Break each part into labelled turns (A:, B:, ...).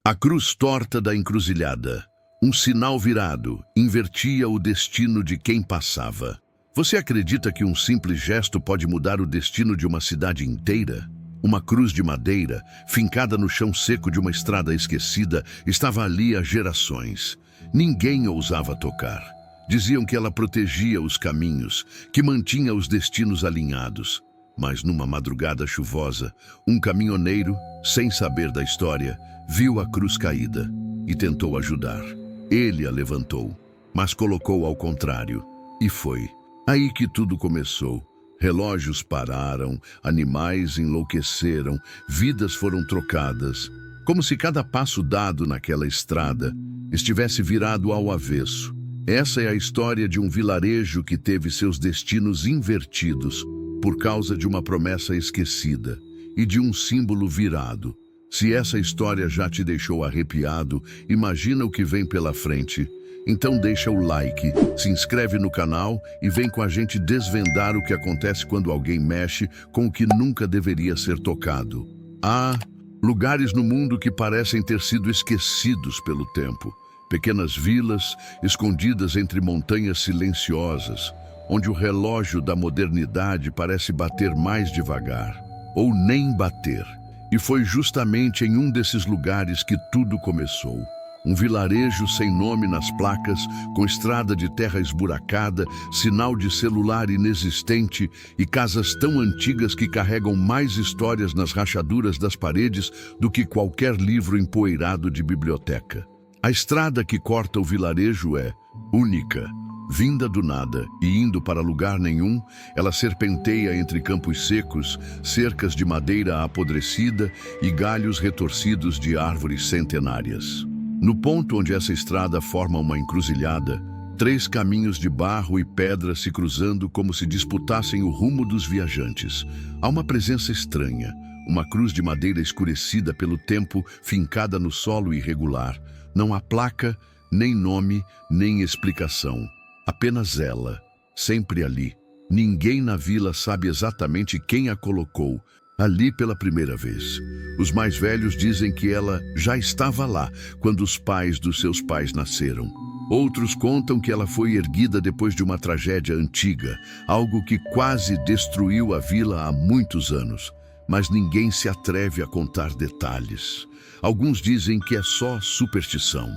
A: A cruz torta da encruzilhada, um sinal virado, invertia o destino de quem passava. Você acredita que um simples gesto pode mudar o destino de uma cidade inteira? Uma cruz de madeira, fincada no chão seco de uma estrada esquecida, estava ali há gerações. Ninguém ousava tocar. Diziam que ela protegia os caminhos, que mantinha os destinos alinhados. Mas numa madrugada chuvosa, um caminhoneiro, sem saber da história, viu a cruz caída e tentou ajudar. Ele a levantou, mas colocou ao contrário. E foi aí que tudo começou. Relógios pararam, animais enlouqueceram, vidas foram trocadas, como se cada passo dado naquela estrada estivesse virado ao avesso. Essa é a história de um vilarejo que teve seus destinos invertidos por causa de uma promessa esquecida e de um símbolo virado. Se essa história já te deixou arrepiado, imagina o que vem pela frente. Então deixa o like, se inscreve no canal e vem com a gente desvendar o que acontece quando alguém mexe com o que nunca deveria ser tocado. Há lugares no mundo que parecem ter sido esquecidos pelo tempo. Pequenas vilas escondidas entre montanhas silenciosas, onde o relógio da modernidade parece bater mais devagar, ou nem bater. E foi justamente em um desses lugares que tudo começou. Um vilarejo sem nome nas placas, com estrada de terra esburacada, sinal de celular inexistente e casas tão antigas que carregam mais histórias nas rachaduras das paredes do que qualquer livro empoeirado de biblioteca. A estrada que corta o vilarejo é única. Vinda do nada e indo para lugar nenhum, ela serpenteia entre campos secos, cercas de madeira apodrecida e galhos retorcidos de árvores centenárias. No ponto onde essa estrada forma uma encruzilhada, 3 caminhos de barro e pedra se cruzando como se disputassem o rumo dos viajantes. Há uma presença estranha, uma cruz de madeira escurecida pelo tempo, fincada no solo irregular. Não há placa, nem nome, nem explicação. Apenas ela, sempre ali. Ninguém na vila sabe exatamente quem a colocou ali pela primeira vez. Os mais velhos dizem que ela já estava lá quando os pais dos seus pais nasceram. Outros contam que ela foi erguida depois de uma tragédia antiga, algo que quase destruiu a vila há muitos anos. Mas ninguém se atreve a contar detalhes. Alguns dizem que é só superstição.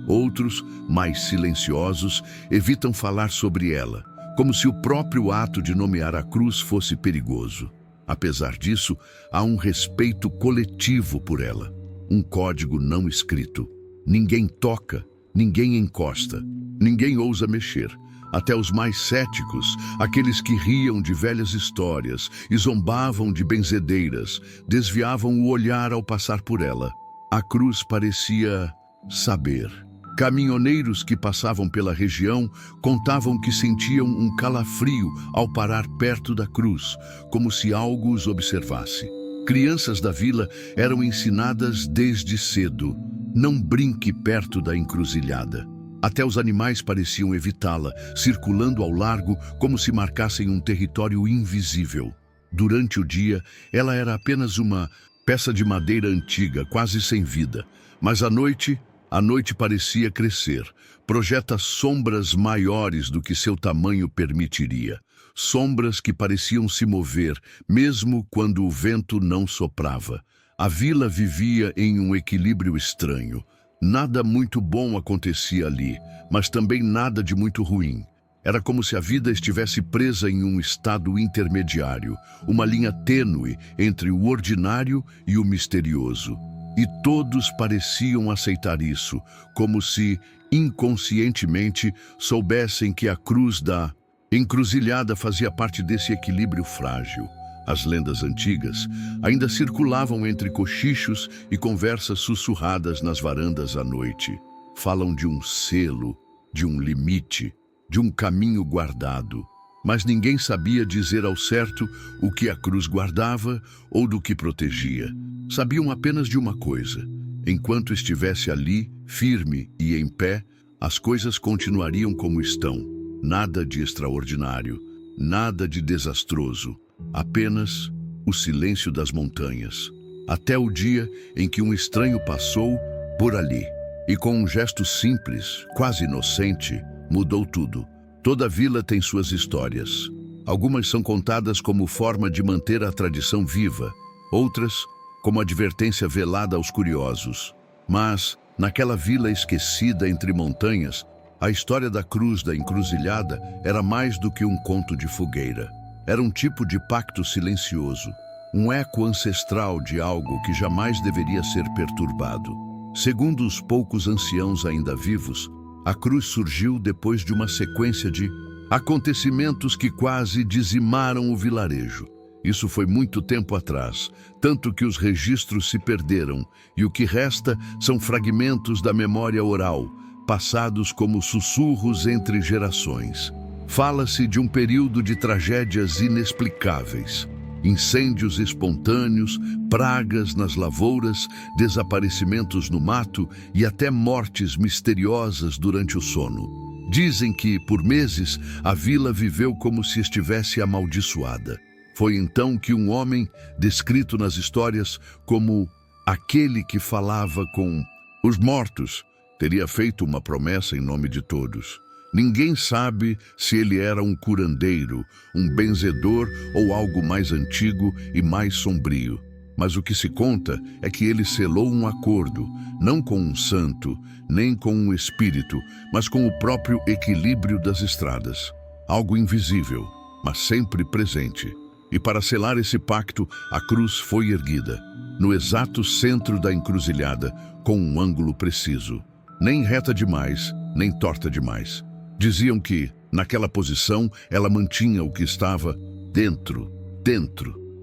A: Outros, mais silenciosos, evitam falar sobre ela, como se o próprio ato de nomear a cruz fosse perigoso. Apesar disso, há um respeito coletivo por ela, um código não escrito. Ninguém toca, ninguém encosta, ninguém ousa mexer. Até os mais céticos, aqueles que riam de velhas histórias e zombavam de benzedeiras, desviavam o olhar ao passar por ela. A cruz parecia saber. Caminhoneiros que passavam pela região contavam que sentiam um calafrio ao parar perto da cruz, como se algo os observasse. Crianças da vila eram ensinadas desde cedo: não brinque perto da encruzilhada. Até os animais pareciam evitá-la, circulando ao largo como se marcassem um território invisível. Durante o dia, ela era apenas uma peça de madeira antiga, quase sem vida. Mas à noite, a noite parecia crescer, projeta sombras maiores do que seu tamanho permitiria. Sombras que pareciam se mover, mesmo quando o vento não soprava. A vila vivia em um equilíbrio estranho. Nada muito bom acontecia ali, mas também nada de muito ruim. Era como se a vida estivesse presa em um estado intermediário, uma linha tênue entre o ordinário e o misterioso. E todos pareciam aceitar isso, como se, inconscientemente, soubessem que a cruz da encruzilhada fazia parte desse equilíbrio frágil. As lendas antigas ainda circulavam entre cochichos e conversas sussurradas nas varandas à noite. Falam de um selo, de um limite, de um caminho guardado. Mas ninguém sabia dizer ao certo o que a cruz guardava ou do que protegia. Sabiam apenas de uma coisa: enquanto estivesse ali, firme e em pé, as coisas continuariam como estão. Nada de extraordinário, nada de desastroso, apenas o silêncio das montanhas. Até o dia em que um estranho passou, por ali. E com um gesto simples, quase inocente, mudou tudo. Toda vila tem suas histórias. Algumas são contadas como forma de manter a tradição viva, outras como advertência velada aos curiosos. Mas, naquela vila esquecida entre montanhas, a história da cruz da encruzilhada era mais do que um conto de fogueira. Era um tipo de pacto silencioso, um eco ancestral de algo que jamais deveria ser perturbado. Segundo os poucos anciãos ainda vivos, a cruz surgiu depois de uma sequência de acontecimentos que quase dizimaram o vilarejo. Isso foi muito tempo atrás, tanto que os registros se perderam, e o que resta são fragmentos da memória oral, passados como sussurros entre gerações. Fala-se de um período de tragédias inexplicáveis. Incêndios espontâneos, pragas nas lavouras, desaparecimentos no mato e até mortes misteriosas durante o sono. Dizem que, por meses, a vila viveu como se estivesse amaldiçoada. Foi então que um homem, descrito nas histórias como aquele que falava com os mortos, teria feito uma promessa em nome de todos. Ninguém sabe se ele era um curandeiro, um benzedor ou algo mais antigo e mais sombrio. Mas o que se conta é que ele selou um acordo, não com um santo, nem com um espírito, mas com o próprio equilíbrio das estradas. Algo invisível, mas sempre presente. E para selar esse pacto, a cruz foi erguida, no exato centro da encruzilhada, com um ângulo preciso. Nem reta demais, nem torta demais. Diziam que, naquela posição, ela mantinha o que estava dentro,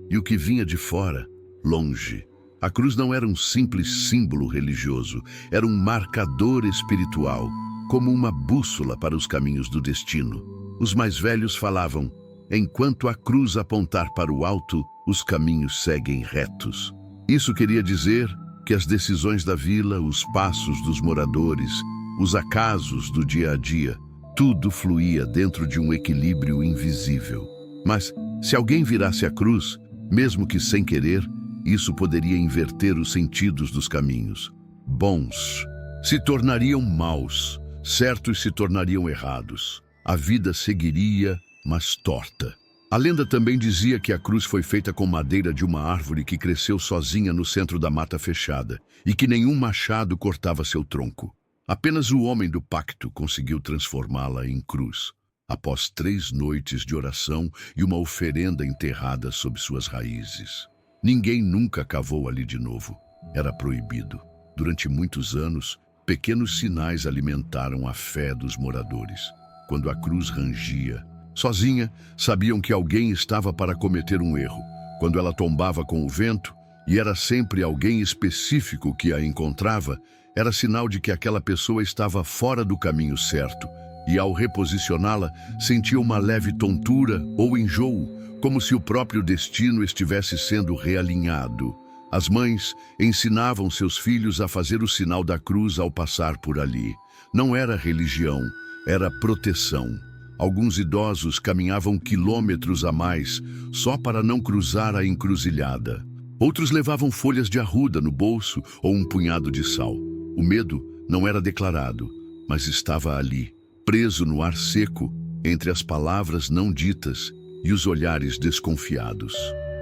A: e o que vinha de fora, longe. A cruz não era um simples símbolo religioso, era um marcador espiritual, como uma bússola para os caminhos do destino. Os mais velhos falavam: enquanto a cruz apontar para o alto, os caminhos seguem retos. Isso queria dizer que as decisões da vila, os passos dos moradores, os acasos do dia a dia, tudo fluía dentro de um equilíbrio invisível. Mas, se alguém virasse a cruz, mesmo que sem querer, isso poderia inverter os sentidos dos caminhos. Bons se tornariam maus, certos se tornariam errados. A vida seguiria, mas torta. A lenda também dizia que a cruz foi feita com madeira de uma árvore que cresceu sozinha no centro da mata fechada e que nenhum machado cortava seu tronco. Apenas o homem do pacto conseguiu transformá-la em cruz, após 3 noites de oração e uma oferenda enterrada sob suas raízes. Ninguém nunca cavou ali de novo. Era proibido. Durante muitos anos, pequenos sinais alimentaram a fé dos moradores. Quando a cruz rangia, sozinha, sabiam que alguém estava para cometer um erro. Quando ela tombava com o vento, e era sempre alguém específico que a encontrava, era sinal de que aquela pessoa estava fora do caminho certo, e ao reposicioná-la, sentia uma leve tontura ou enjoo, como se o próprio destino estivesse sendo realinhado. As mães ensinavam seus filhos a fazer o sinal da cruz ao passar por ali. Não era religião, era proteção. Alguns idosos caminhavam quilômetros a mais, só para não cruzar a encruzilhada. Outros levavam folhas de arruda no bolso ou um punhado de sal. O medo não era declarado, mas estava ali, preso no ar seco, entre as palavras não ditas e os olhares desconfiados.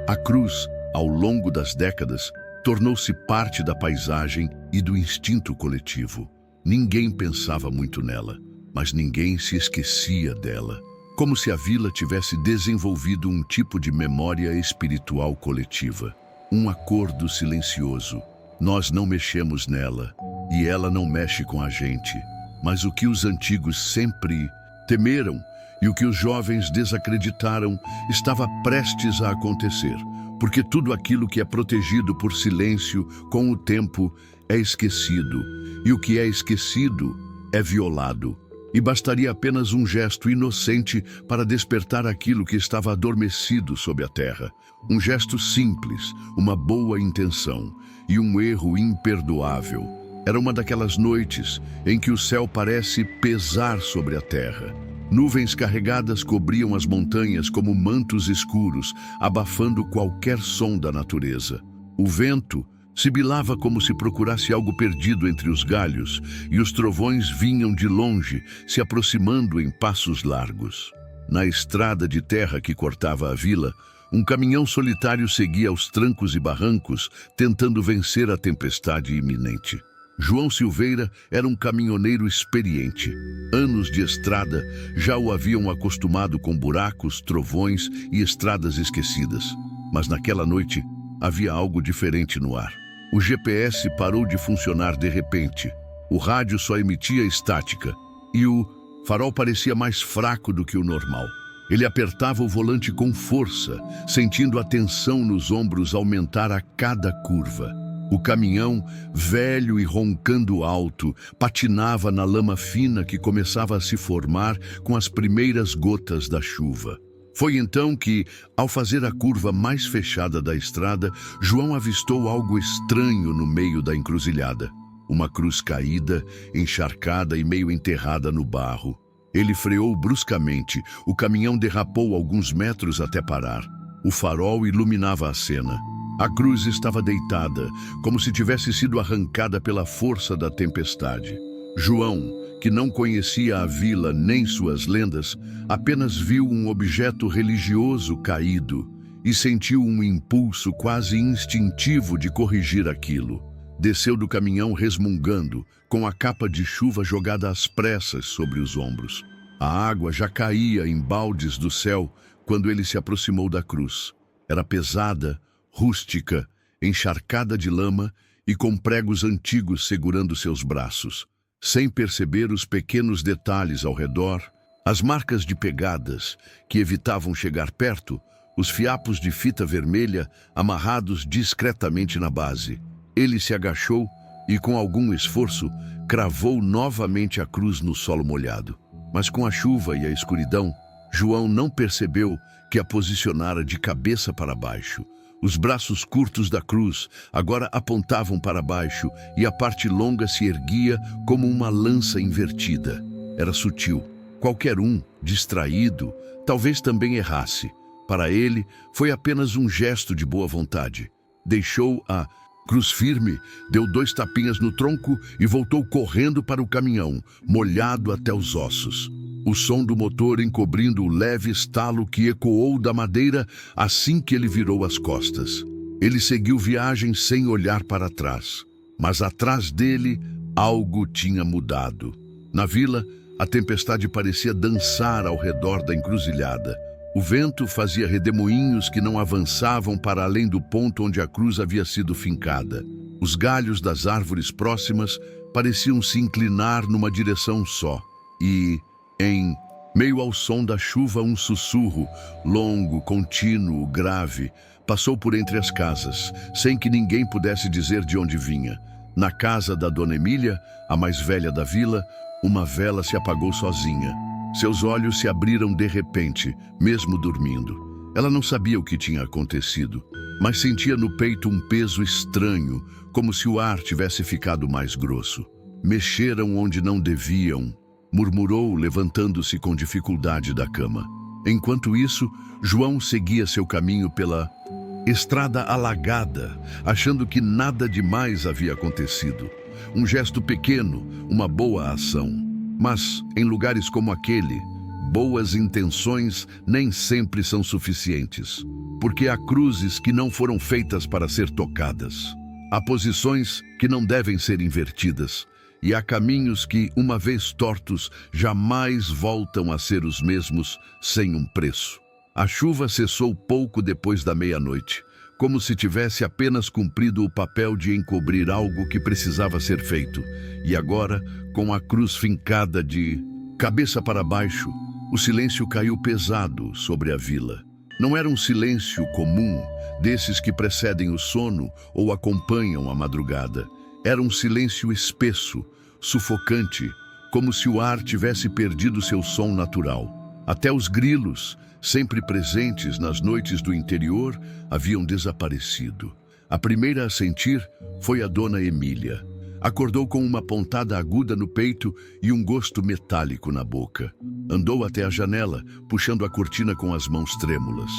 A: A cruz, ao longo das décadas, tornou-se parte da paisagem e do instinto coletivo. Ninguém pensava muito nela, mas ninguém se esquecia dela. Como se a vila tivesse desenvolvido um tipo de memória espiritual coletiva. Um acordo silencioso. Nós não mexemos nela, e ela não mexe com a gente. Mas o que os antigos sempre temeram e o que os jovens desacreditaram estava prestes a acontecer, porque tudo aquilo que é protegido por silêncio, com o tempo, é esquecido, e o que é esquecido é violado. E bastaria apenas um gesto inocente para despertar aquilo que estava adormecido sob a terra. Um gesto simples, uma boa intenção e um erro imperdoável. Era uma daquelas noites em que o céu parece pesar sobre a terra. Nuvens carregadas cobriam as montanhas como mantos escuros, abafando qualquer som da natureza. O vento, Sibilava como se procurasse algo perdido entre os galhos, e os trovões vinham de longe, se aproximando em passos largos. Na estrada de terra que cortava a vila, um caminhão solitário seguia aos trancos e barrancos, tentando vencer a tempestade iminente. João Silveira era um caminhoneiro experiente. Anos de estrada já o haviam acostumado com buracos, trovões e estradas esquecidas. Mas naquela noite havia algo diferente no ar. O GPS parou de funcionar de repente. O rádio só emitia estática e o farol parecia mais fraco do que o normal. Ele apertava o volante com força, sentindo a tensão nos ombros aumentar a cada curva. O caminhão, velho e roncando alto, patinava na lama fina que começava a se formar com as primeiras gotas da chuva. Foi então que, ao fazer a curva mais fechada da estrada, João avistou algo estranho no meio da encruzilhada. Uma cruz caída, encharcada e meio enterrada no barro. Ele freou bruscamente, o caminhão derrapou alguns metros até parar. O farol iluminava a cena. A cruz estava deitada, como se tivesse sido arrancada pela força da tempestade. João, que não conhecia a vila nem suas lendas, apenas viu um objeto religioso caído e sentiu um impulso quase instintivo de corrigir aquilo. Desceu do caminhão resmungando, com a capa de chuva jogada às pressas sobre os ombros. A água já caía em baldes do céu quando ele se aproximou da cruz. Era pesada, rústica, encharcada de lama e com pregos antigos segurando seus braços. Sem perceber os pequenos detalhes ao redor, as marcas de pegadas que evitavam chegar perto, os fiapos de fita vermelha amarrados discretamente na base. Ele se agachou e, com algum esforço, cravou novamente a cruz no solo molhado. Mas com a chuva e a escuridão, João não percebeu que a posicionara de cabeça para baixo. Os braços curtos da cruz agora apontavam para baixo e a parte longa se erguia como uma lança invertida. Era sutil. Qualquer um, distraído, talvez também errasse. Para ele, foi apenas um gesto de boa vontade. Deixou a cruz firme, deu 2 tapinhas no tronco e voltou correndo para o caminhão, molhado até os ossos. O som do motor encobrindo o leve estalo que ecoou da madeira assim que ele virou as costas. Ele seguiu viagem sem olhar para trás. Mas atrás dele, algo tinha mudado. Na vila, a tempestade parecia dançar ao redor da encruzilhada. O vento fazia redemoinhos que não avançavam para além do ponto onde a cruz havia sido fincada. Os galhos das árvores próximas pareciam se inclinar numa direção só. E, em meio ao som da chuva, um sussurro, longo, contínuo, grave, passou por entre as casas, sem que ninguém pudesse dizer de onde vinha. Na casa da Dona Emília, a mais velha da vila, uma vela se apagou sozinha. Seus olhos se abriram de repente, mesmo dormindo. Ela não sabia o que tinha acontecido, mas sentia no peito um peso estranho, como se o ar tivesse ficado mais grosso. Mexeram onde não deviam, murmurou, levantando-se com dificuldade da cama. Enquanto isso, João seguia seu caminho pela estrada alagada, achando que nada demais havia acontecido. Um gesto pequeno, uma boa ação. Mas, em lugares como aquele, boas intenções nem sempre são suficientes, porque há cruzes que não foram feitas para ser tocadas. Há posições que não devem ser invertidas, e há caminhos que, uma vez tortos, jamais voltam a ser os mesmos sem um preço. A chuva cessou pouco depois da meia-noite, como se tivesse apenas cumprido o papel de encobrir algo que precisava ser feito. E agora, com a cruz fincada de cabeça para baixo, o silêncio caiu pesado sobre a vila. Não era um silêncio comum, desses que precedem o sono ou acompanham a madrugada. Era um silêncio espesso, sufocante, como se o ar tivesse perdido seu som natural. Até os grilos, sempre presentes nas noites do interior, haviam desaparecido. A primeira a sentir foi a Dona Emília. Acordou com uma pontada aguda no peito e um gosto metálico na boca. Andou até a janela, puxando a cortina com as mãos trêmulas.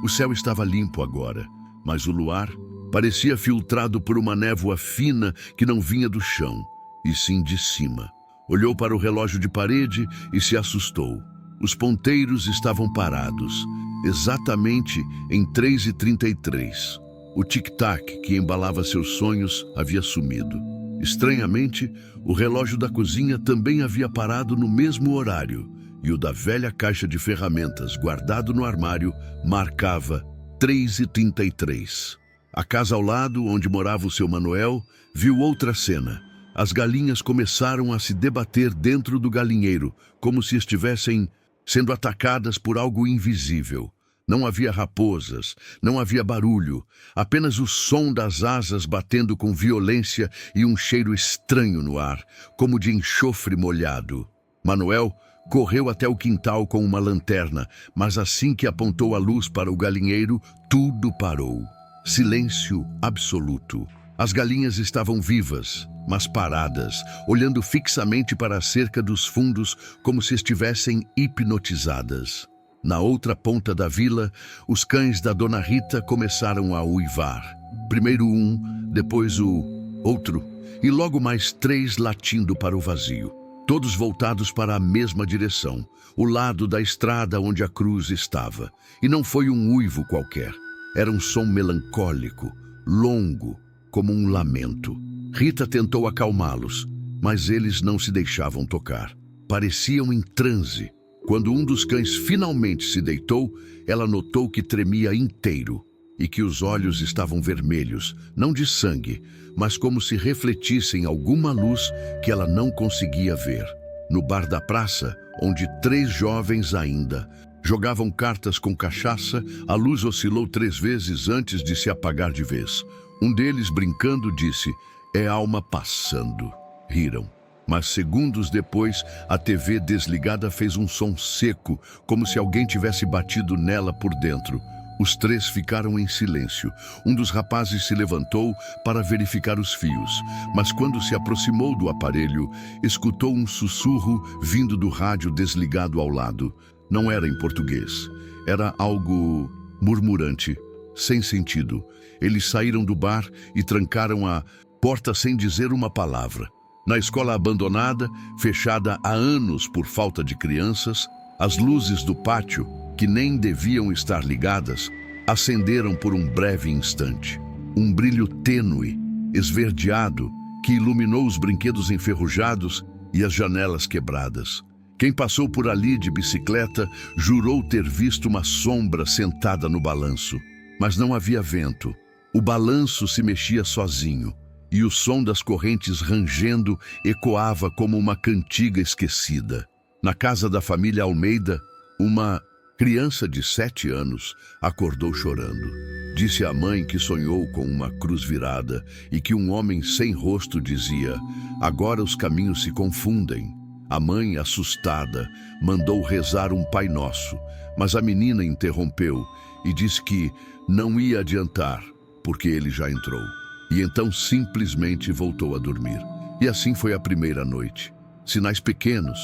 A: O céu estava limpo agora, mas o luar Parecia filtrado por uma névoa fina que não vinha do chão, e sim de cima. Olhou para o relógio de parede e se assustou. Os ponteiros estavam parados, exatamente em 3h33. O tic-tac que embalava seus sonhos havia sumido. Estranhamente, o relógio da cozinha também havia parado no mesmo horário, e o da velha caixa de ferramentas guardado no armário marcava 3h33. A casa ao lado, onde morava o seu Manuel, viu outra cena. As galinhas começaram a se debater dentro do galinheiro, como se estivessem sendo atacadas por algo invisível. Não havia raposas, não havia barulho, apenas o som das asas batendo com violência e um cheiro estranho no ar, como de enxofre molhado. Manuel correu até o quintal com uma lanterna, mas assim que apontou a luz para o galinheiro, tudo parou. Silêncio absoluto. As galinhas estavam vivas, mas paradas, olhando fixamente para a cerca dos fundos como se estivessem hipnotizadas. Na outra ponta da vila, os cães da Dona Rita começaram a uivar. Primeiro um, depois o outro, e logo mais 3 latindo para o vazio. Todos voltados para a mesma direção, o lado da estrada onde a cruz estava. E não foi um uivo qualquer. Era um som melancólico, longo, como um lamento. Rita tentou acalmá-los, mas eles não se deixavam tocar. Pareciam em transe. Quando um dos cães finalmente se deitou, ela notou que tremia inteiro e que os olhos estavam vermelhos, não de sangue, mas como se refletissem alguma luz que ela não conseguia ver. No bar da praça, onde 3 jovens ainda jogavam cartas com cachaça, a luz oscilou 3 vezes antes de se apagar de vez. Um deles, brincando, disse: "É alma passando." Riram. Mas segundos depois, a TV desligada fez um som seco, como se alguém tivesse batido nela por dentro. Os 3 ficaram em silêncio. Um dos rapazes se levantou para verificar os fios, mas quando se aproximou do aparelho, escutou um sussurro vindo do rádio desligado ao lado. Não era em português. Era algo murmurante, sem sentido. Eles saíram do bar e trancaram a porta sem dizer uma palavra. Na escola abandonada, fechada há anos por falta de crianças, as luzes do pátio, que nem deviam estar ligadas, acenderam por um breve instante. Um brilho tênue, esverdeado, que iluminou os brinquedos enferrujados e as janelas quebradas. Quem passou por ali de bicicleta jurou ter visto uma sombra sentada no balanço. Mas não havia vento. O balanço se mexia sozinho. E o som das correntes rangendo ecoava como uma cantiga esquecida. Na casa da família Almeida, uma criança de 7 anos acordou chorando. Disse à mãe que sonhou com uma cruz virada e que um homem sem rosto dizia: "Agora os caminhos se confundem." A mãe, assustada, mandou rezar um Pai Nosso, mas a menina interrompeu e disse que não ia adiantar, porque ele já entrou. E então simplesmente voltou a dormir. E assim foi a primeira noite. Sinais pequenos,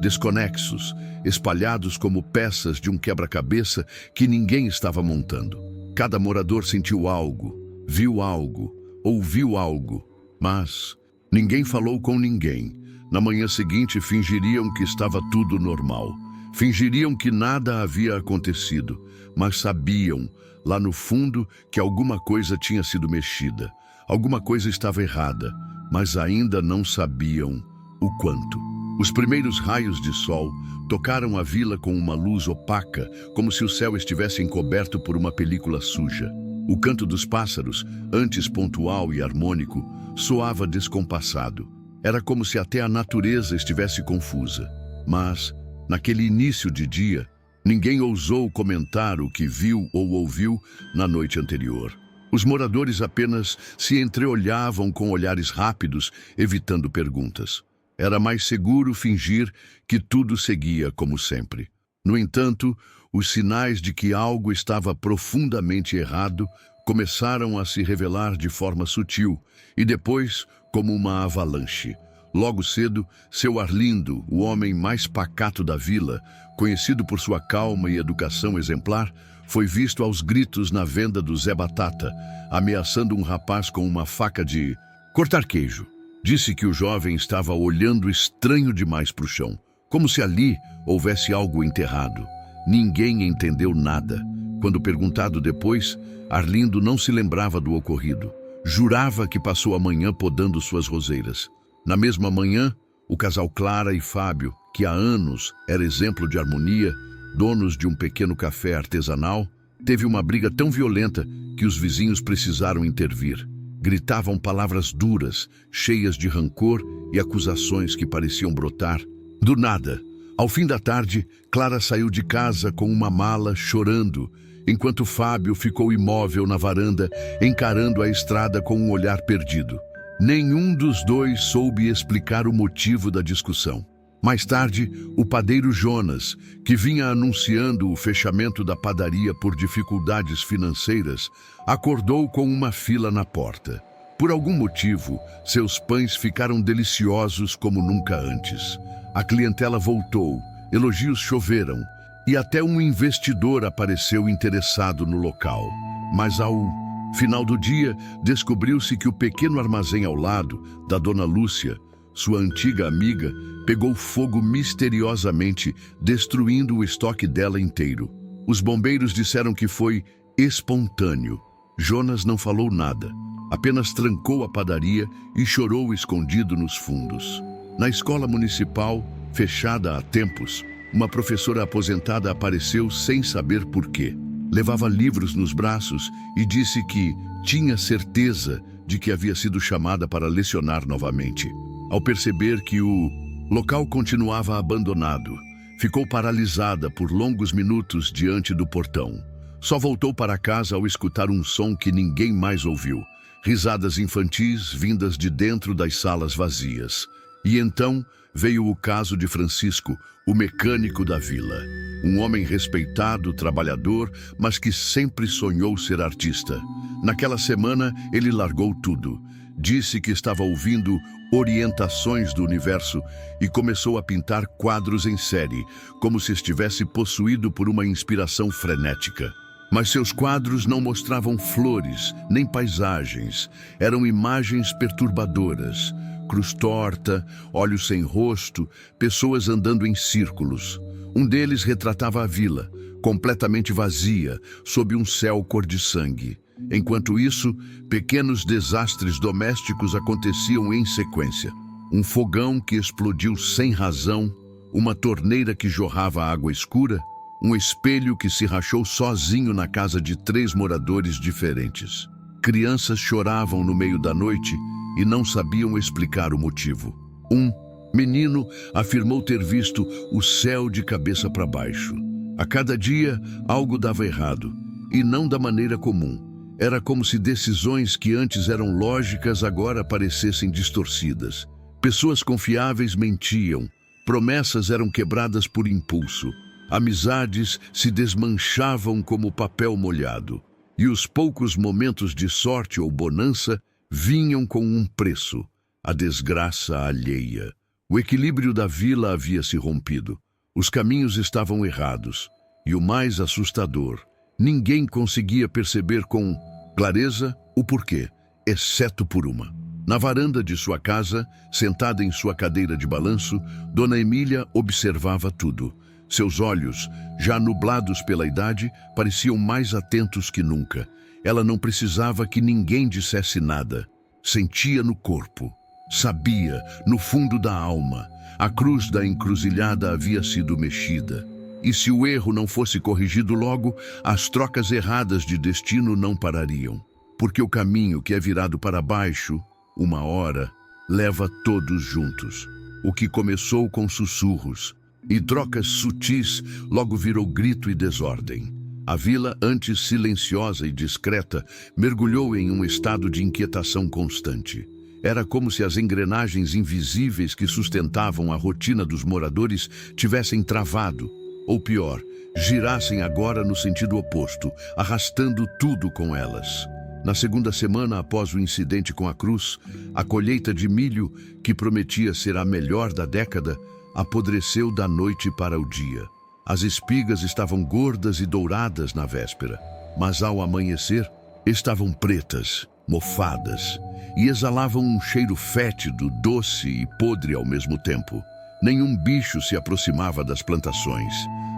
A: desconexos, espalhados como peças de um quebra-cabeça que ninguém estava montando. Cada morador sentiu algo, viu algo, ouviu algo, mas ninguém falou com ninguém. Na manhã seguinte fingiriam que estava tudo normal. Fingiriam que nada havia acontecido, mas sabiam, lá no fundo, que alguma coisa tinha sido mexida. Alguma coisa estava errada, mas ainda não sabiam o quanto. Os primeiros raios de sol tocaram a vila com uma luz opaca, como se o céu estivesse encoberto por uma película suja. O canto dos pássaros, antes pontual e harmônico, soava descompassado. Era como se até a natureza estivesse confusa. Mas, naquele início de dia, ninguém ousou comentar o que viu ou ouviu na noite anterior. Os moradores apenas se entreolhavam com olhares rápidos, evitando perguntas. Era mais seguro fingir que tudo seguia como sempre. No entanto, os sinais de que algo estava profundamente errado começaram a se revelar de forma sutil e depois como uma avalanche. Logo cedo, seu Arlindo, o homem mais pacato da vila, conhecido por sua calma e educação exemplar, Foi visto aos gritos na venda do Zé Batata, ameaçando um rapaz com uma faca de cortar queijo. Disse que o jovem estava olhando estranho demais para o chão, como se ali houvesse algo enterrado. Ninguém entendeu nada. Quando perguntado depois, Arlindo não se lembrava do ocorrido. Jurava que passou a manhã podando suas roseiras. Na mesma manhã, o casal Clara e Fábio, que há anos era exemplo de harmonia, donos de um pequeno café artesanal, teve uma briga tão violenta que os vizinhos precisaram intervir. Gritavam palavras duras, cheias de rancor e acusações que pareciam brotar do nada. Ao fim da tarde, Clara saiu de casa com uma mala, chorando, enquanto Fábio ficou imóvel na varanda, encarando a estrada com um olhar perdido. Nenhum dos dois soube explicar o motivo da discussão. Mais tarde, o padeiro Jonas, que vinha anunciando o fechamento da padaria por dificuldades financeiras, acordou com uma fila na porta. Por algum motivo, seus pães ficaram deliciosos como nunca antes. A clientela voltou, elogios choveram e até um investidor apareceu interessado no local. Mas ao final do dia, descobriu-se que o pequeno armazém ao lado, da dona Lúcia, sua antiga amiga, pegou fogo misteriosamente, destruindo o estoque dela inteiro. Os bombeiros disseram que foi espontâneo. Jonas não falou nada, apenas trancou a padaria e chorou escondido nos fundos. Na escola municipal, fechada há tempos, uma professora aposentada apareceu sem saber por quê. Levava livros nos braços e disse que tinha certeza de que havia sido chamada para lecionar novamente. Ao perceber que o local continuava abandonado, ficou paralisada por longos minutos diante do portão. Só voltou para casa ao escutar um som que ninguém mais ouviu. Risadas infantis vindas de dentro das salas vazias. E então veio o caso de Francisco, o mecânico da vila. Um homem respeitado, trabalhador, mas que sempre sonhou ser artista. Naquela semana, ele largou tudo. Disse que estava ouvindo orientações do universo e começou a pintar quadros em série, como se estivesse possuído por uma inspiração frenética. Mas seus quadros não mostravam flores, nem paisagens. Eram imagens perturbadoras. Cruz torta, olhos sem rosto, pessoas andando em círculos. Um deles retratava a vila, completamente vazia, sob um céu cor de sangue. Enquanto isso, pequenos desastres domésticos aconteciam em sequência. Um fogão que explodiu sem razão, uma torneira que jorrava água escura, um espelho que se rachou sozinho na casa de 3 moradores diferentes. Crianças choravam no meio da noite e não sabiam explicar o motivo. Um menino afirmou ter visto o céu de cabeça para baixo. A cada dia, algo dava errado, e não da maneira comum. Era como se decisões que antes eram lógicas agora parecessem distorcidas. Pessoas confiáveis mentiam, promessas eram quebradas por impulso, amizades se desmanchavam como papel molhado, e os poucos momentos de sorte ou bonança vinham com um preço, a desgraça alheia. O equilíbrio da vila havia se rompido. Os caminhos estavam errados. E o mais assustador, ninguém conseguia perceber com clareza o porquê, exceto por uma. Na varanda de sua casa, sentada em sua cadeira de balanço, Dona Emília observava tudo. Seus olhos, já nublados pela idade, pareciam mais atentos que nunca. Ela não precisava que ninguém dissesse nada. Sentia no corpo. Sabia, no fundo da alma, a cruz da encruzilhada havia sido mexida. E se o erro não fosse corrigido logo, as trocas erradas de destino não parariam. Porque o caminho que é virado para baixo, uma hora, leva todos juntos. O que começou com sussurros e trocas sutis logo virou grito e desordem. A vila, antes silenciosa e discreta, mergulhou em um estado de inquietação constante. Era como se as engrenagens invisíveis que sustentavam a rotina dos moradores tivessem travado, ou pior, girassem agora no sentido oposto, arrastando tudo com elas. Na segunda semana após o incidente com a cruz, a colheita de milho, que prometia ser a melhor da década, apodreceu da noite para o dia. As espigas estavam gordas e douradas na véspera, mas ao amanhecer estavam pretas, mofadas, e exalavam um cheiro fétido, doce e podre ao mesmo tempo. Nenhum bicho se aproximava das plantações.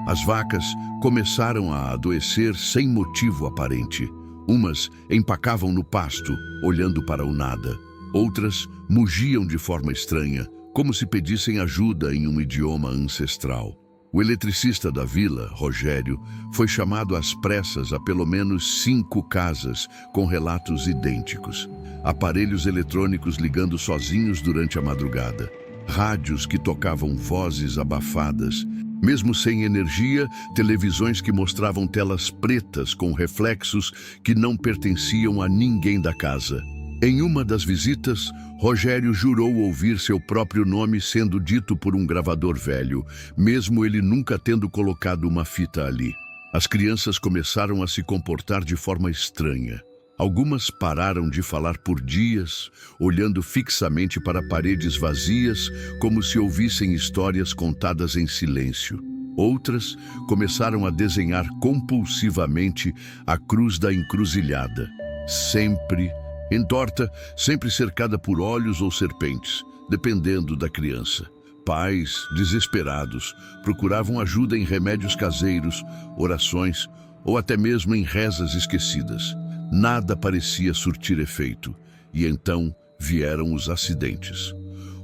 A: As vacas começaram a adoecer sem motivo aparente. Umas empacavam no pasto, olhando para o nada. Outras mugiam de forma estranha, como se pedissem ajuda em um idioma ancestral. O eletricista da vila, Rogério, foi chamado às pressas a pelo menos 5 casas com relatos idênticos. Aparelhos eletrônicos ligando sozinhos durante a madrugada. Rádios que tocavam vozes abafadas. Mesmo sem energia, televisões que mostravam telas pretas com reflexos que não pertenciam a ninguém da casa. Em uma das visitas, Rogério jurou ouvir seu próprio nome sendo dito por um gravador velho, mesmo ele nunca tendo colocado uma fita ali. As crianças começaram a se comportar de forma estranha. Algumas pararam de falar por dias, olhando fixamente para paredes vazias, como se ouvissem histórias contadas em silêncio. Outras começaram a desenhar compulsivamente a cruz da encruzilhada. Sempre entorta, sempre cercada por olhos ou serpentes, dependendo da criança. Pais, desesperados, procuravam ajuda em remédios caseiros, orações ou até mesmo em rezas esquecidas. Nada parecia surtir efeito, e então vieram os acidentes.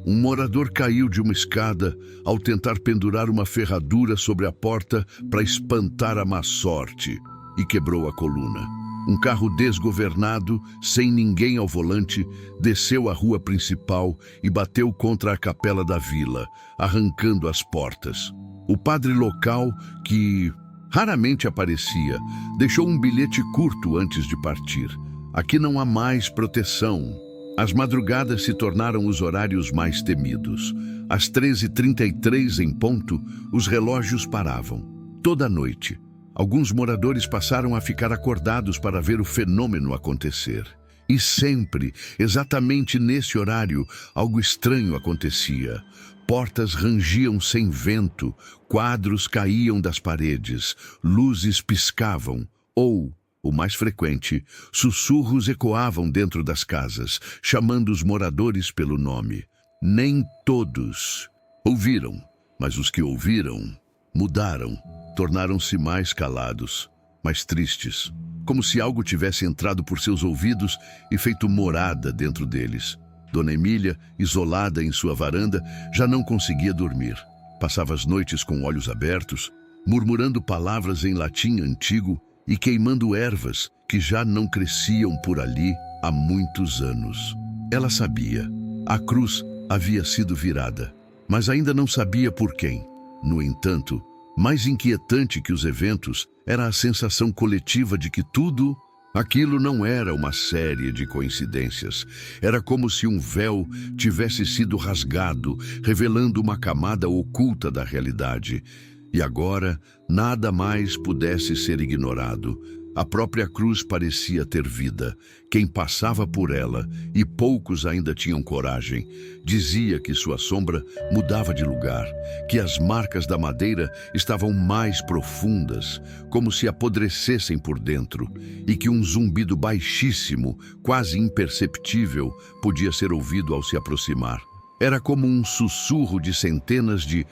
A: Um morador caiu de uma escada ao tentar pendurar uma ferradura sobre a porta para espantar a má sorte e quebrou a coluna. Um carro desgovernado, sem ninguém ao volante, desceu a rua principal e bateu contra a capela da vila, arrancando as portas. O padre local, que raramente aparecia, deixou um bilhete curto antes de partir. Aqui não há mais proteção. As madrugadas se tornaram os horários mais temidos. Às 13h33 em ponto, os relógios paravam. Toda noite, alguns moradores passaram a ficar acordados para ver o fenômeno acontecer. E sempre, exatamente nesse horário, algo estranho acontecia. Portas rangiam sem vento, quadros caíam das paredes, luzes piscavam, ou, o mais frequente, sussurros ecoavam dentro das casas, chamando os moradores pelo nome. Nem todos ouviram, mas os que ouviram mudaram, tornaram-se mais calados, mais tristes, como se algo tivesse entrado por seus ouvidos e feito morada dentro deles. Dona Emília, isolada em sua varanda, já não conseguia dormir. Passava as noites com olhos abertos, murmurando palavras em latim antigo e queimando ervas que já não cresciam por ali há muitos anos. Ela sabia. A cruz havia sido virada, mas ainda não sabia por quem. No entanto, mais inquietante que os eventos era a sensação coletiva de que tudo aquilo não era uma série de coincidências. Era como se um véu tivesse sido rasgado, revelando uma camada oculta da realidade. E agora, nada mais pudesse ser ignorado. A própria cruz parecia ter vida. Quem passava por ela, e poucos ainda tinham coragem, dizia que sua sombra mudava de lugar, que as marcas da madeira estavam mais profundas, como se apodrecessem por dentro, e que um zumbido baixíssimo, quase imperceptível, podia ser ouvido ao se aproximar. Era como um sussurro de centenas de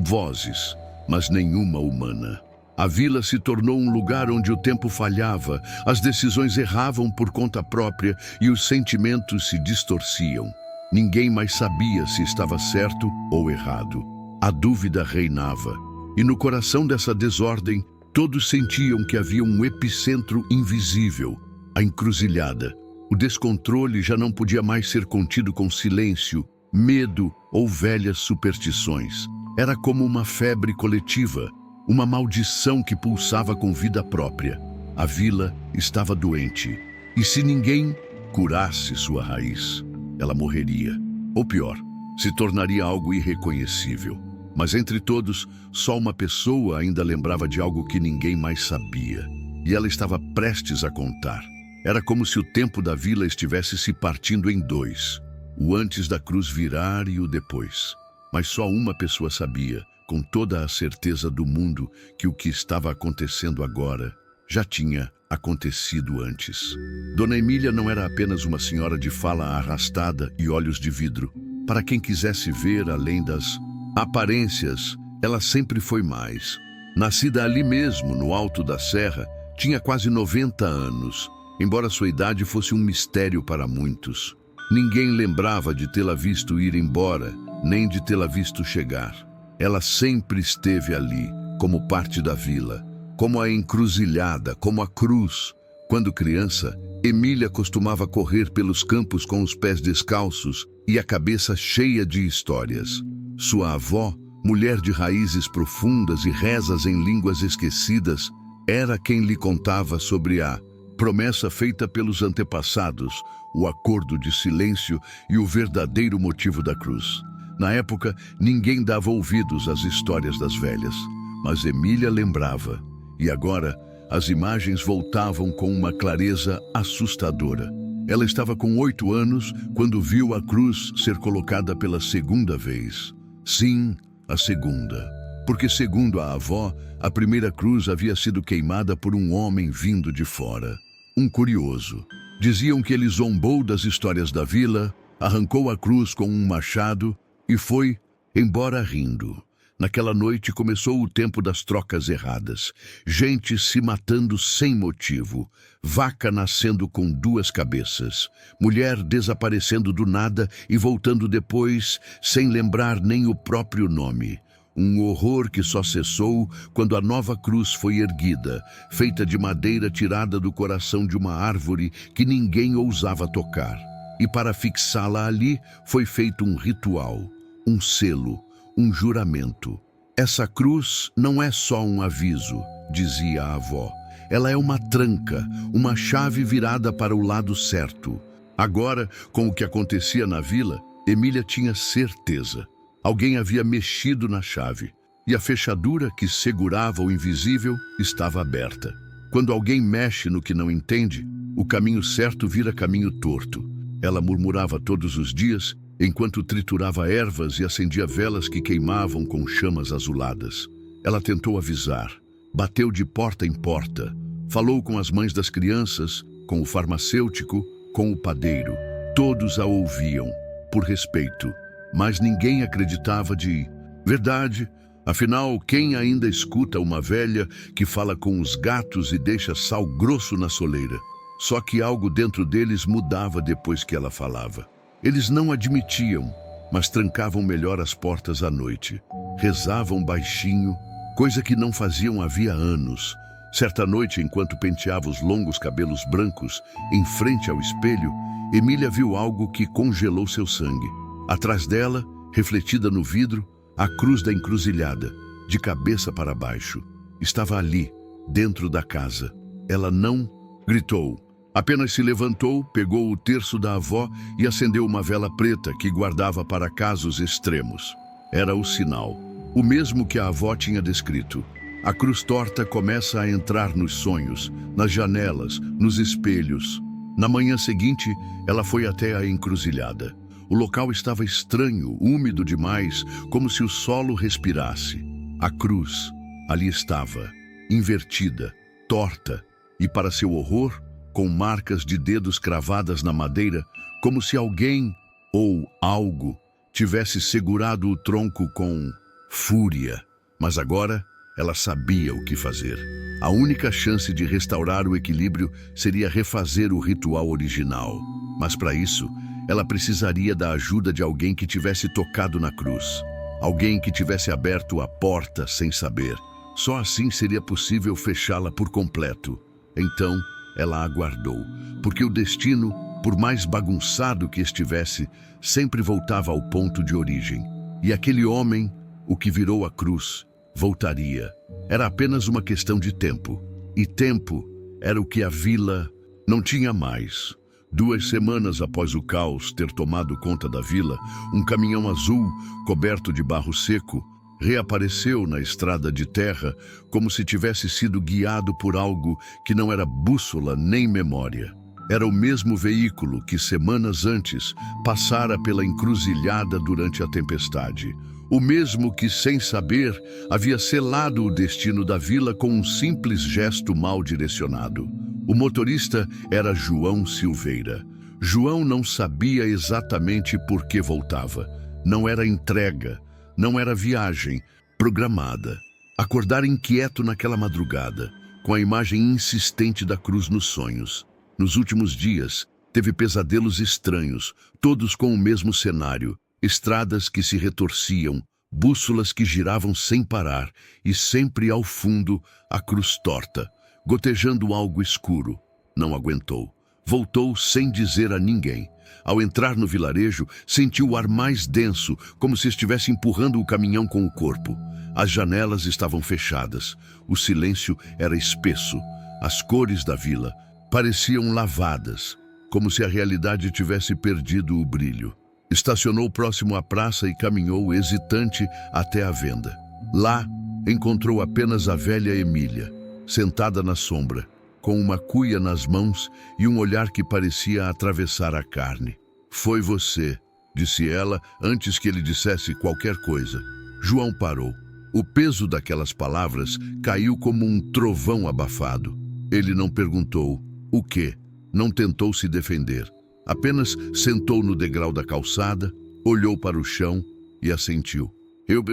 A: vozes, mas nenhuma humana. A vila se tornou um lugar onde o tempo falhava, as decisões erravam por conta própria e os sentimentos se distorciam. Ninguém mais sabia se estava certo ou errado. A dúvida reinava. E no coração dessa desordem, todos sentiam que havia um epicentro invisível, a encruzilhada. O descontrole já não podia mais ser contido com silêncio, medo ou velhas superstições. Era como uma febre coletiva, uma maldição que pulsava com vida própria. A vila estava doente, e se ninguém curasse sua raiz, ela morreria. Ou pior, se tornaria algo irreconhecível. Mas entre todos, só uma pessoa ainda lembrava de algo que ninguém mais sabia. E ela estava prestes a contar. Era como se o tempo da vila estivesse se partindo em dois. O antes da cruz virar e o depois. Mas só uma pessoa sabia, com toda a certeza do mundo que o que estava acontecendo agora já tinha acontecido antes. Dona Emília não era apenas uma senhora de fala arrastada e olhos de vidro. Para quem quisesse ver além das aparências, ela sempre foi mais. Nascida ali mesmo, no alto da serra, tinha quase 90 anos, embora sua idade fosse um mistério para muitos. Ninguém lembrava de tê-la visto ir embora, nem de tê-la visto chegar. Ela sempre esteve ali, como parte da vila, como a encruzilhada, como a cruz. Quando criança, Emília costumava correr pelos campos com os pés descalços e a cabeça cheia de histórias. Sua avó, mulher de raízes profundas e rezas em línguas esquecidas, era quem lhe contava sobre a promessa feita pelos antepassados, o acordo de silêncio e o verdadeiro motivo da cruz. Na época, ninguém dava ouvidos às histórias das velhas, mas Emília lembrava. E agora, as imagens voltavam com uma clareza assustadora. Ela estava com 8 anos quando viu a cruz ser colocada pela segunda vez. Sim, a segunda. Porque, segundo a avó, a primeira cruz havia sido queimada por um homem vindo de fora. Um curioso. Diziam que ele zombou das histórias da vila, arrancou a cruz com um machado e foi embora rindo. Naquela noite começou o tempo das trocas erradas. Gente se matando sem motivo. Vaca nascendo com 2 cabeças. Mulher desaparecendo do nada e voltando depois sem lembrar nem o próprio nome. Um horror que só cessou quando a nova cruz foi erguida, feita de madeira tirada do coração de uma árvore que ninguém ousava tocar. E para fixá-la ali foi feito um ritual, um selo, um juramento. Essa cruz não é só um aviso, dizia a avó. Ela é uma tranca, uma chave virada para o lado certo. Agora, com o que acontecia na vila, Emília tinha certeza. Alguém havia mexido na chave, e a fechadura que segurava o invisível estava aberta. Quando alguém mexe no que não entende, o caminho certo vira caminho torto. Ela murmurava todos os dias, enquanto triturava ervas e acendia velas que queimavam com chamas azuladas. Ela tentou avisar, bateu de porta em porta, falou com as mães das crianças, com o farmacêutico, com o padeiro. Todos a ouviam, por respeito, mas ninguém acreditava de verdade. Afinal, quem ainda escuta uma velha que fala com os gatos e deixa sal grosso na soleira? Só que algo dentro deles mudava depois que ela falava. Eles não admitiam, mas trancavam melhor as portas à noite. Rezavam baixinho, coisa que não faziam havia anos. Certa noite, enquanto penteava os longos cabelos brancos, em frente ao espelho, Emília viu algo que congelou seu sangue. Atrás dela, refletida no vidro, a cruz da encruzilhada, de cabeça para baixo. Estava ali, dentro da casa. Ela não gritou. Apenas se levantou, pegou o terço da avó e acendeu uma vela preta que guardava para casos extremos. Era o sinal, o mesmo que a avó tinha descrito. A cruz torta começa a entrar nos sonhos, nas janelas, nos espelhos. Na manhã seguinte, ela foi até a encruzilhada. O local estava estranho, úmido demais, como se o solo respirasse. A cruz ali estava, invertida, torta, e para seu horror, com marcas de dedos cravadas na madeira, como se alguém ou algo tivesse segurado o tronco com fúria. Mas agora ela sabia o que fazer. A única chance de restaurar o equilíbrio seria refazer o ritual original. Mas para isso, ela precisaria da ajuda de alguém que tivesse tocado na cruz. Alguém que tivesse aberto a porta sem saber. Só assim seria possível fechá-la por completo. Então, ela aguardou, porque o destino, por mais bagunçado que estivesse, sempre voltava ao ponto de origem. E aquele homem, o que virou a cruz, voltaria. Era apenas uma questão de tempo. E tempo era o que a vila não tinha mais. 2 semanas após o caos ter tomado conta da vila, um caminhão azul, coberto de barro seco, reapareceu na estrada de terra como se tivesse sido guiado por algo que não era bússola nem memória. Era o mesmo veículo que semanas antes passara pela encruzilhada durante a tempestade. O mesmo que, sem saber, havia selado o destino da vila com um simples gesto mal direcionado. O motorista era João Silveira. João não sabia exatamente por que voltava. Não era entrega, não era viagem programada. Acordara inquieto naquela madrugada, com a imagem insistente da cruz nos sonhos. Nos últimos dias, teve pesadelos estranhos, todos com o mesmo cenário: estradas que se retorciam, bússolas que giravam sem parar e sempre ao fundo a cruz torta, gotejando algo escuro. Não aguentou. Voltou sem dizer a ninguém. Ao entrar no vilarejo, sentiu o ar mais denso, como se estivesse empurrando o caminhão com o corpo. As janelas estavam fechadas. O silêncio era espesso. As cores da vila pareciam lavadas, como se a realidade tivesse perdido o brilho. Estacionou próximo à praça e caminhou hesitante até a venda. Lá, encontrou apenas a velha Emília, sentada na sombra, com uma cuia nas mãos e um olhar que parecia atravessar a carne. "Foi você", disse ela antes que ele dissesse qualquer coisa. João parou. O peso daquelas palavras caiu como um trovão abafado. Ele não perguntou o quê, não tentou se defender. Apenas sentou no degrau da calçada, olhou para o chão e assentiu. Eu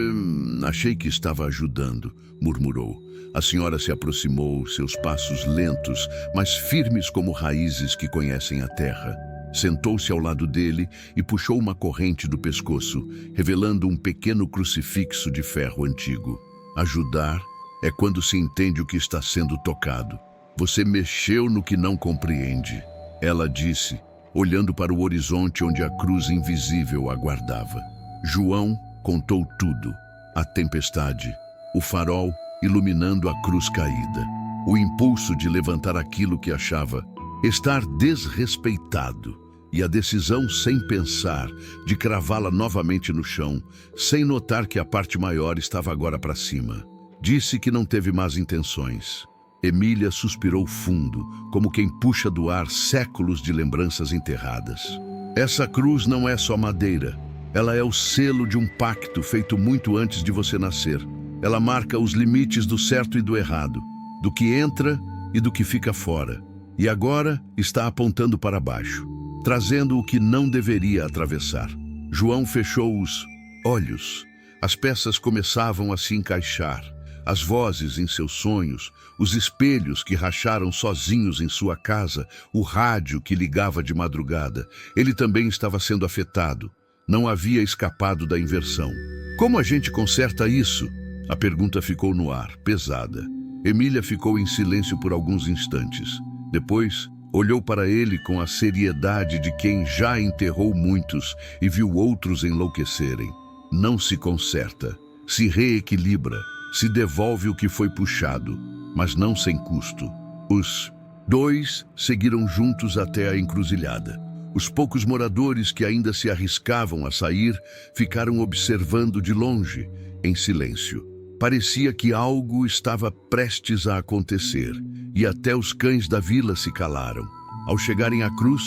A: achei que estava ajudando", murmurou. A senhora se aproximou, seus passos lentos, mas firmes como raízes que conhecem a terra. Sentou-se ao lado dele e puxou uma corrente do pescoço, revelando um pequeno crucifixo de ferro antigo. Ajudar é quando se entende o que está sendo tocado. "Você mexeu no que não compreende", ela disse, olhando para o horizonte onde a cruz invisível aguardava. João contou tudo: a tempestade, o farol iluminando a cruz caída, o impulso de levantar aquilo que achava estar desrespeitado e a decisão, sem pensar, de cravá-la novamente no chão, sem notar que a parte maior estava agora para cima. Disse que não teve más intenções. Emília suspirou fundo, como quem puxa do ar séculos de lembranças enterradas. "Essa cruz não é só madeira. Ela é o selo de um pacto feito muito antes de você nascer. Ela marca os limites do certo e do errado, do que entra e do que fica fora. E agora está apontando para baixo, trazendo o que não deveria atravessar." João fechou os olhos. As peças começavam a se encaixar. As vozes em seus sonhos, os espelhos que racharam sozinhos em sua casa, o rádio que ligava de madrugada. Ele também estava sendo afetado. Não havia escapado da inversão. "Como a gente conserta isso?" A pergunta ficou no ar, pesada. Emília ficou em silêncio por alguns instantes. Depois, olhou para ele com a seriedade de quem já enterrou muitos e viu outros enlouquecerem. "Não se conserta, se reequilibra, se devolve o que foi puxado, mas não sem custo." Os dois seguiram juntos até a encruzilhada. Os poucos moradores que ainda se arriscavam a sair ficaram observando de longe, em silêncio. Parecia que algo estava prestes a acontecer, e até os cães da vila se calaram. Ao chegarem à cruz,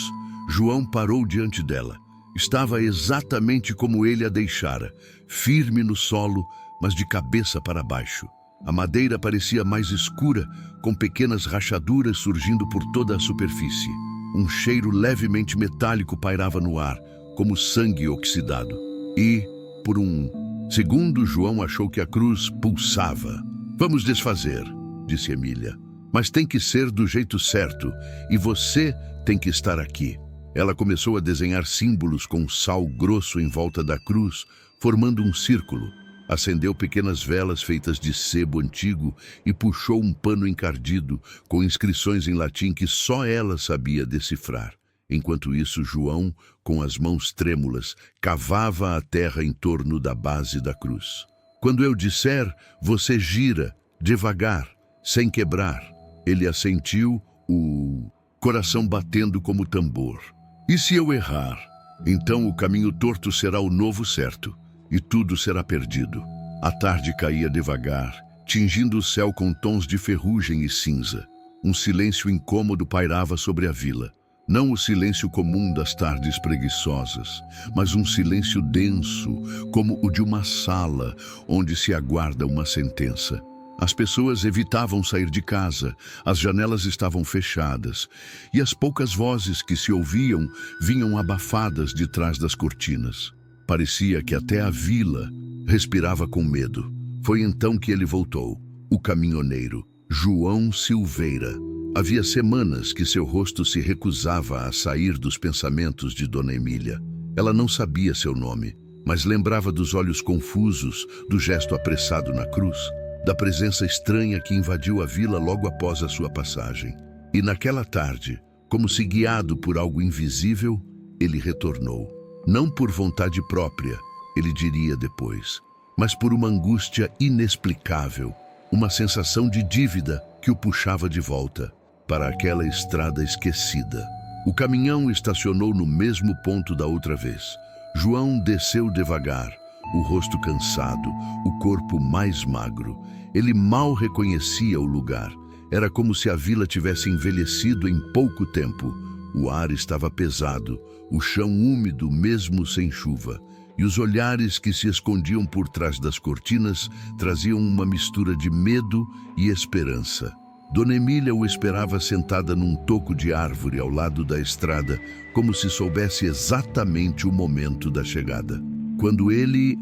A: João parou diante dela. Estava exatamente como ele a deixara, firme no solo, mas de cabeça para baixo. A madeira parecia mais escura, com pequenas rachaduras surgindo por toda a superfície. Um cheiro levemente metálico pairava no ar, como sangue oxidado. E, por um segundo, João achou que a cruz pulsava. "Vamos desfazer", disse Emília. "Mas tem que ser do jeito certo, e você tem que estar aqui." Ela começou a desenhar símbolos com sal grosso em volta da cruz, formando um círculo. Acendeu pequenas velas feitas de sebo antigo e puxou um pano encardido com inscrições em latim que só ela sabia decifrar. Enquanto isso, João, com as mãos trêmulas, cavava a terra em torno da base da cruz. "Quando eu disser, você gira, devagar, sem quebrar." Ele assentiu, o coração batendo como tambor. "E se eu errar? Então o caminho torto será o novo certo, e tudo será perdido." A tarde caía devagar, tingindo o céu com tons de ferrugem e cinza. Um silêncio incômodo pairava sobre a vila. Não o silêncio comum das tardes preguiçosas, mas um silêncio denso, como o de uma sala onde se aguarda uma sentença. As pessoas evitavam sair de casa, as janelas estavam fechadas, e as poucas vozes que se ouviam vinham abafadas de trás das cortinas. Parecia que até a vila respirava com medo. Foi então que ele voltou, o caminhoneiro, João Silveira. Havia semanas que seu rosto se recusava a sair dos pensamentos de Dona Emília. Ela não sabia seu nome, mas lembrava dos olhos confusos, do gesto apressado na cruz, da presença estranha que invadiu a vila logo após a sua passagem. E naquela tarde, como se guiado por algo invisível, ele retornou. Não por vontade própria, ele diria depois, mas por uma angústia inexplicável, uma sensação de dívida que o puxava de volta para aquela estrada esquecida. O caminhão estacionou no mesmo ponto da outra vez. João desceu devagar, o rosto cansado, o corpo mais magro. Ele mal reconhecia o lugar. Era como se a vila tivesse envelhecido em pouco tempo. O ar estava pesado, o chão úmido mesmo sem chuva, e os olhares que se escondiam por trás das cortinas traziam uma mistura de medo e esperança. Dona Emília o esperava sentada num toco de árvore ao lado da estrada, como se soubesse exatamente o momento da chegada. Quando ele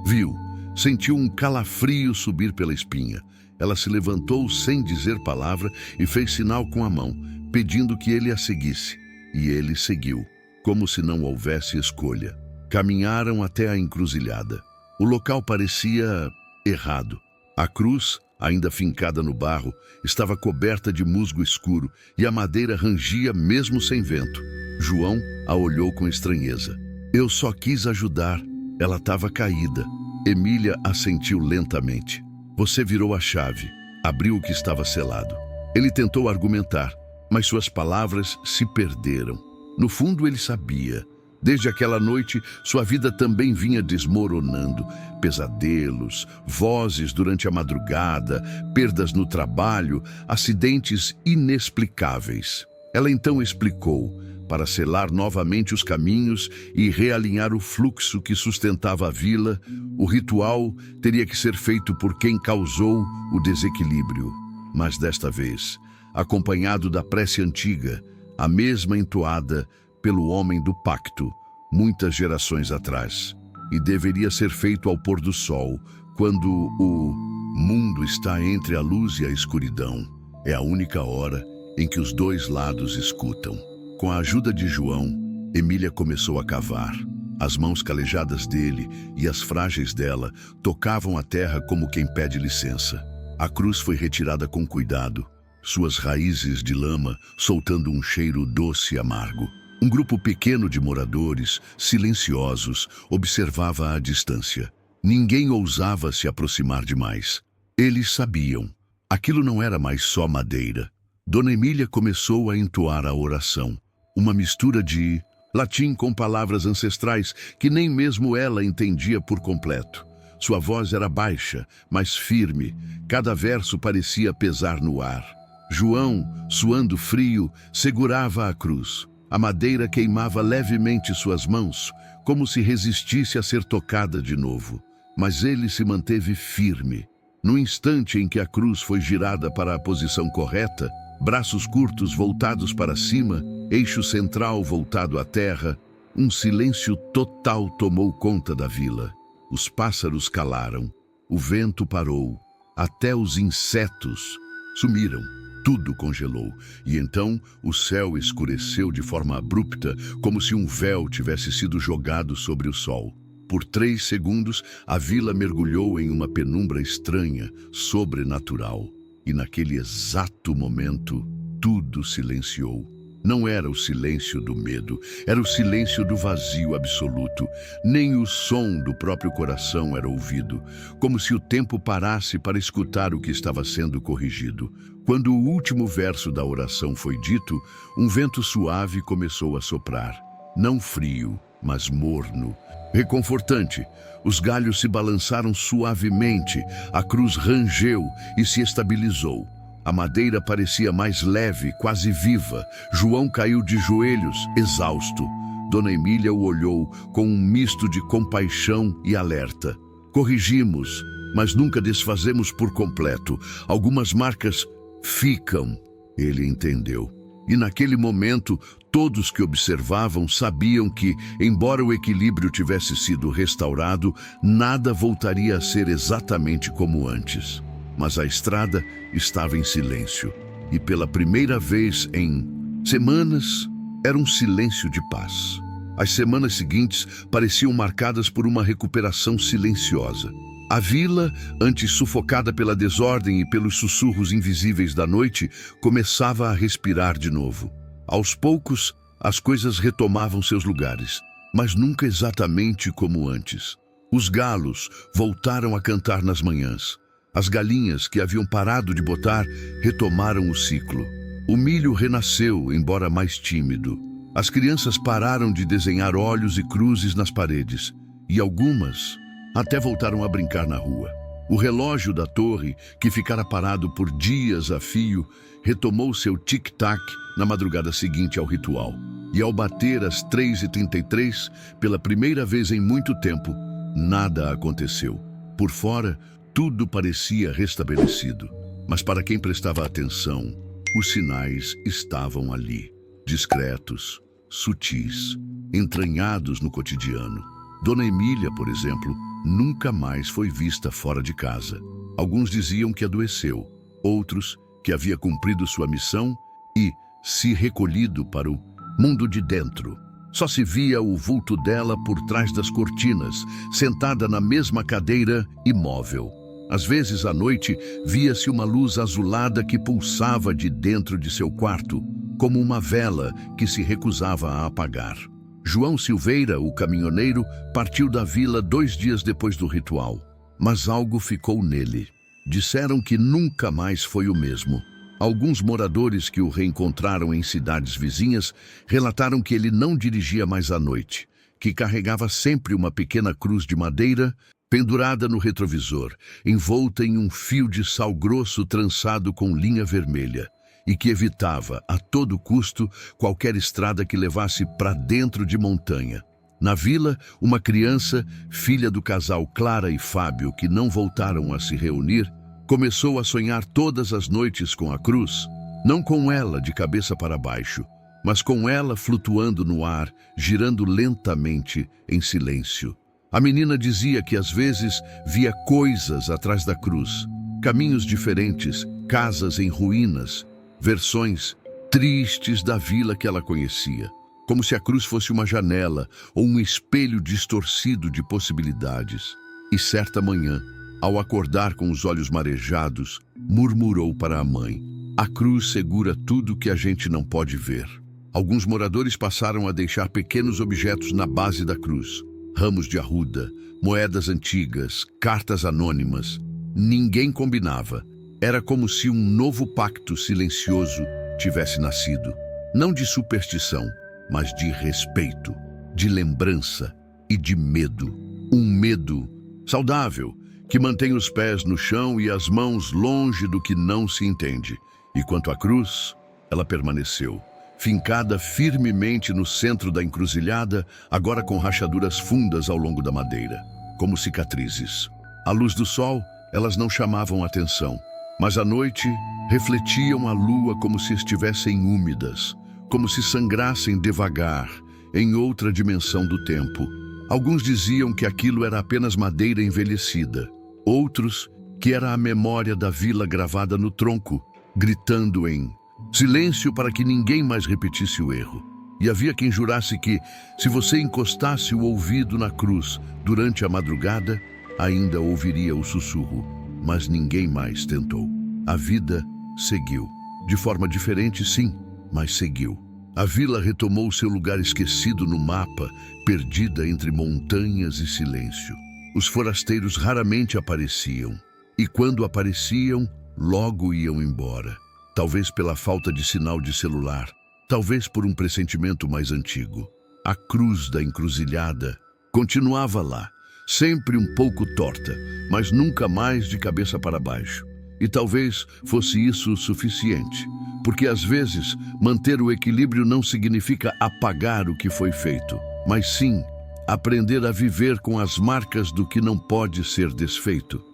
A: viu, sentiu um calafrio subir pela espinha. Ela se levantou sem dizer palavra e fez sinal com a mão, pedindo que ele a seguisse. E ele seguiu, como se não houvesse escolha. Caminharam até a encruzilhada. O local parecia errado. A cruz, ainda fincada no barro, estava coberta de musgo escuro e a madeira rangia mesmo sem vento. João a olhou com estranheza. Eu só quis ajudar. Ela estava caída. Emília assentiu lentamente. Você virou a chave, abriu o que estava selado. Ele tentou argumentar, mas suas palavras se perderam. No fundo ele sabia. Desde aquela noite, sua vida também vinha desmoronando. Pesadelos, vozes durante a madrugada, perdas no trabalho, acidentes inexplicáveis. Ela então explicou, para selar novamente os caminhos e realinhar o fluxo que sustentava a vila, o ritual teria que ser feito por quem causou o desequilíbrio. Mas desta vez, acompanhado da prece antiga, a mesma entoada pelo homem do pacto, muitas gerações atrás, e deveria ser feito ao pôr do sol, quando o mundo está entre a luz e a escuridão. É a única hora em que os dois lados escutam. Com a ajuda de João, Emília começou a cavar. As mãos calejadas dele e as frágeis dela tocavam a terra como quem pede licença. A cruz foi retirada com cuidado, suas raízes de lama soltando um cheiro doce e amargo. Um grupo pequeno de moradores, silenciosos, observava à distância. Ninguém ousava se aproximar demais. Eles sabiam. Aquilo não era mais só madeira. Dona Emília começou a entoar a oração. Uma mistura de latim com palavras ancestrais que nem mesmo ela entendia por completo. Sua voz era baixa, mas firme. Cada verso parecia pesar no ar. João, suando frio, segurava a cruz. A madeira queimava levemente suas mãos, como se resistisse a ser tocada de novo. Mas ele se manteve firme. No instante em que a cruz foi girada para a posição correta, braços curtos voltados para cima, eixo central voltado à terra, um silêncio total tomou conta da vila. Os pássaros calaram, o vento parou, até os insetos sumiram. Tudo congelou, e então o céu escureceu de forma abrupta, como se um véu tivesse sido jogado sobre o sol. Por 3 segundos, a vila mergulhou em uma penumbra estranha, sobrenatural. E naquele exato momento, tudo silenciou. Não era o silêncio do medo, era o silêncio do vazio absoluto. Nem o som do próprio coração era ouvido, como se o tempo parasse para escutar o que estava sendo corrigido. Quando o último verso da oração foi dito, um vento suave começou a soprar. Não frio, mas morno. Reconfortante. Os galhos se balançaram suavemente, a cruz rangeu e se estabilizou. A madeira parecia mais leve, quase viva. João caiu de joelhos, exausto. Dona Emília o olhou com um misto de compaixão e alerta. Corrigimos, mas nunca desfazemos por completo. Algumas marcas ficam, ele entendeu. E naquele momento, todos que observavam sabiam que, embora o equilíbrio tivesse sido restaurado, nada voltaria a ser exatamente como antes. Mas a estrada estava em silêncio. E pela primeira vez em semanas, era um silêncio de paz. As semanas seguintes pareciam marcadas por uma recuperação silenciosa. A vila, antes sufocada pela desordem e pelos sussurros invisíveis da noite, começava a respirar de novo. Aos poucos, as coisas retomavam seus lugares, mas nunca exatamente como antes. Os galos voltaram a cantar nas manhãs. As galinhas, que haviam parado de botar, retomaram o ciclo. O milho renasceu, embora mais tímido. As crianças pararam de desenhar olhos e cruzes nas paredes, e algumas até voltaram a brincar na rua. O relógio da torre, que ficara parado por dias a fio, retomou seu tic-tac na madrugada seguinte ao ritual. E ao bater às 3h33, pela primeira vez em muito tempo, nada aconteceu. Por fora, tudo parecia restabelecido. Mas para quem prestava atenção, os sinais estavam ali, discretos, sutis, entranhados no cotidiano. Dona Emília, por exemplo, nunca mais foi vista fora de casa. Alguns diziam que adoeceu, outros que havia cumprido sua missão e se recolhido para o mundo de dentro. Só se via o vulto dela por trás das cortinas, sentada na mesma cadeira, imóvel. Às vezes, à noite, via-se uma luz azulada que pulsava de dentro de seu quarto, como uma vela que se recusava a apagar. João Silveira, o caminhoneiro, partiu da vila 2 dias depois do ritual. Mas algo ficou nele. Disseram que nunca mais foi o mesmo. Alguns moradores que o reencontraram em cidades vizinhas relataram que ele não dirigia mais à noite, que carregava sempre uma pequena cruz de madeira pendurada no retrovisor, envolta em um fio de sal grosso trançado com linha vermelha, e que evitava, a todo custo, qualquer estrada que levasse para dentro de montanha. Na vila, uma criança, filha do casal Clara e Fábio, que não voltaram a se reunir, começou a sonhar todas as noites com a cruz, não com ela de cabeça para baixo, mas com ela flutuando no ar, girando lentamente em silêncio. A menina dizia que às vezes via coisas atrás da cruz, caminhos diferentes, casas em ruínas, versões tristes da vila que ela conhecia, como se a cruz fosse uma janela ou um espelho distorcido de possibilidades. E certa manhã, ao acordar com os olhos marejados, murmurou para a mãe: "A cruz segura tudo que a gente não pode ver." Alguns moradores passaram a deixar pequenos objetos na base da cruz: ramos de arruda, moedas antigas, cartas anônimas. Ninguém combinava. Era como se um novo pacto silencioso tivesse nascido. Não de superstição, mas de respeito, de lembrança e de medo. Um medo saudável, que mantém os pés no chão e as mãos longe do que não se entende. E quanto à cruz, ela permaneceu, fincada firmemente no centro da encruzilhada, agora com rachaduras fundas ao longo da madeira, como cicatrizes. À luz do sol, elas não chamavam atenção, mas à noite refletiam a lua como se estivessem úmidas, como se sangrassem devagar, em outra dimensão do tempo. Alguns diziam que aquilo era apenas madeira envelhecida, outros que era a memória da vila gravada no tronco, gritando em silêncio para que ninguém mais repetisse o erro. E havia quem jurasse que, se você encostasse o ouvido na cruz durante a madrugada, ainda ouviria o sussurro. Mas ninguém mais tentou. A vida seguiu. De forma diferente, sim, mas seguiu. A vila retomou seu lugar esquecido no mapa, perdida entre montanhas e silêncio. Os forasteiros raramente apareciam, e quando apareciam, logo iam embora. Talvez pela falta de sinal de celular, talvez por um pressentimento mais antigo. A cruz da encruzilhada continuava lá, sempre um pouco torta, mas nunca mais de cabeça para baixo. E talvez fosse isso o suficiente, porque às vezes manter o equilíbrio não significa apagar o que foi feito, mas sim aprender a viver com as marcas do que não pode ser desfeito.